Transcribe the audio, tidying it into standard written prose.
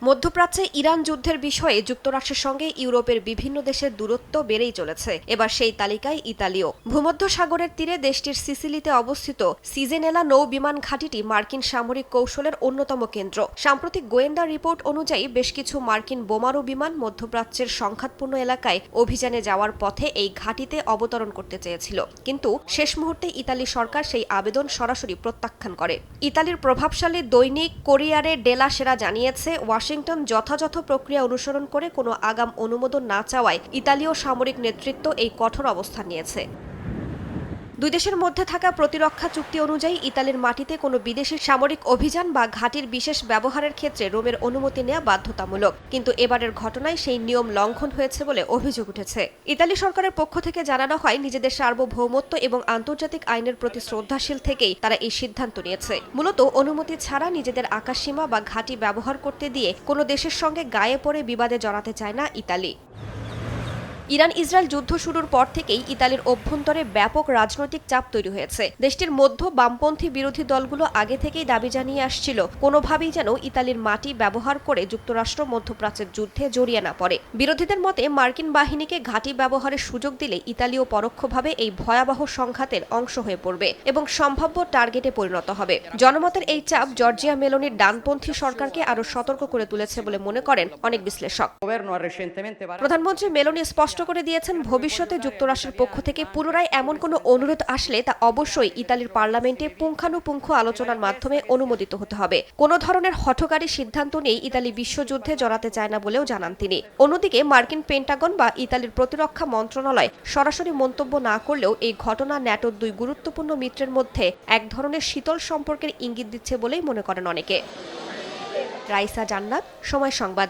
মধ্যপ্রাচ্যে ইরান যুদ্ধের বিষয়ে যুক্তরাষ্ট্রের সঙ্গে ইউরোপের বিভিন্ন দেশের দূরত্ব বেড়েই চলেছে। এবার সেই তালিকায় ইতালিও। ভূমধ্যসাগরের তীরে দেশটির সিসিলিতে অবস্থিত সিজেনেলা নৌ বিমান ঘাঁটিটি মার্কিন সামরিক কৌশলের অন্যতম কেন্দ্র। সাম্প্রতিক গোয়েন্দা রিপোর্ট অনুযায়ী বেশ কিছু মার্কিন বোমারু বিমান মধ্যপ্রাচ্যের সংঘাতপূর্ণ এলাকায় অভিযানে যাওয়ার পথে এই ঘাঁটিতে অবতরণ করতে চেয়েছিল, কিন্তু শেষ মুহূর্তে ইতালি সরকার সেই আবেদন সরাসরি প্রত্যাখ্যান করে। ইতালির প্রভাবশালী দৈনিক কোরিয়ারে ডেলা সেরা জানিয়েছে, ওয়াশিংটন যথাযথ প্রক্রিয়া অনুসরণ করে কোনো আগাম অনুমোদন না চাওয়ায় ইতালীয় সামরিক নেতৃত্ব এই কঠোর অবস্থান নিয়েছে। দুই দেশের মধ্যে থাকা প্রতিরক্ষা চুক্তি অনুযায়ী ইতালির মাটিতে কোনো বিদেশি সামরিক অভিযান বা ঘাঁটির বিশেষ ব্যবহারের ক্ষেত্রে রোমের অনুমতি নেওয়া বাধ্যতামূলক, কিন্তু এবারের ঘটনায় সেই নিয়ম লঙ্ঘন হয়েছে বলে অভিযোগ উঠেছে। ইতালি সরকারের পক্ষ থেকে জানানো হয়, নিজেদের সার্বভৌমত্ব এবং আন্তর্জাতিক আইনের প্রতি শ্রদ্ধাশীল থেকেই তারা এই সিদ্ধান্ত নিয়েছে। মূলত অনুমতি ছাড়া নিজেদের আকাশসীমা বা ঘাঁটি ব্যবহার করতে দিয়ে কোনো দেশের সঙ্গে গায়ে পড়ে বিবাদে জড়াতে চায় না ইতালি। ইরান ইসরায়েল যুদ্ধ শুরুর পর থেকেই ইতালির অভ্যন্তরে ব্যাপক রাজনৈতিক চাপ তৈরি হয়েছে। দেশটির মধ্য বামপন্থী বিরোধী দলগুলো আগে থেকেই দাবি জানিয়ে আসছিল, কোনোভাবেই যেন ইতালির মাটি ব্যবহার করে যুক্তরাষ্ট্র মধ্যপ্রাচ্যের যুদ্ধে জড়িয়ে না পড়ে। বিরোধীদের মতে, মার্কিন বাহিনীকে ঘাঁটি ব্যবহারের সুযোগ দিলে ইতালিও পরোক্ষভাবে এই ভয়াবহ সংঘাতের অংশ হয়ে পড়বে এবং সম্ভাব্য টার্গেটে পরিণত হবে। জনমতের এই চাপ জর্জিয়া মেলোনির ডানপন্থী সরকারকে আরও সতর্ক করে তুলেছে বলে মনে করেন অনেক বিশ্লেষক। প্রধানমন্ত্রী মেলোনি স্পষ্ট করে দিয়েছেন, ভবিষ্যতে যুক্তরাষ্ট্রের পক্ষ থেকে পুনরায় এমন কোনো অনুরোধ আসলে তা অবশ্যই ইতালির পার্লামেন্টে পুঙ্খানুপুঙ্খ আলোচনার মাধ্যমে অনুমোদিত হতে হবে। কোনো ধরনের হঠকারী সিদ্ধান্ত নিয়ে ইতালি বিশ্বযুদ্ধে জড়াতে চায় না বলেও জানান তিনি। অন্যদিকে মার্কিন পেন্টাগন বা ইতালির প্রতিরক্ষা মন্ত্রণালয় সরাসরি মন্তব্য না করলেও এই ঘটনা ন্যাটোর দুই গুরুত্বপূর্ণ মিত্রের মধ্যে এক ধরনের শীতল সম্পর্কের ইঙ্গিত দিচ্ছে বলেই মনে করেন অনেকে। রাইসা জান্নাত, সময় সংবাদ।